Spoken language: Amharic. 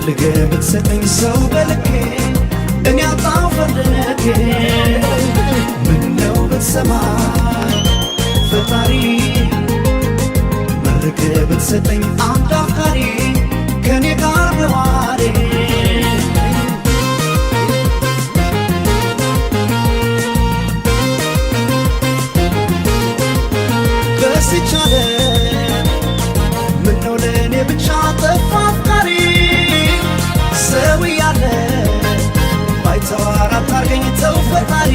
ፈልገህ ብትሰጠኝ ሰው በልኬ እኔ አጣሁ ፈልጌ ምነው ብትሰማኝ ፈጣሪ መርቀህ ብትሰጠኝ አንድ አፍቃሪ ከኔ ጋር ነዋሪ በስቻለ ምነው ለእኔ ብቻ ጠፋ አፍቃሪ ሰው ያለ ባይተዋር አታርገኝ ተው ፈጣሪ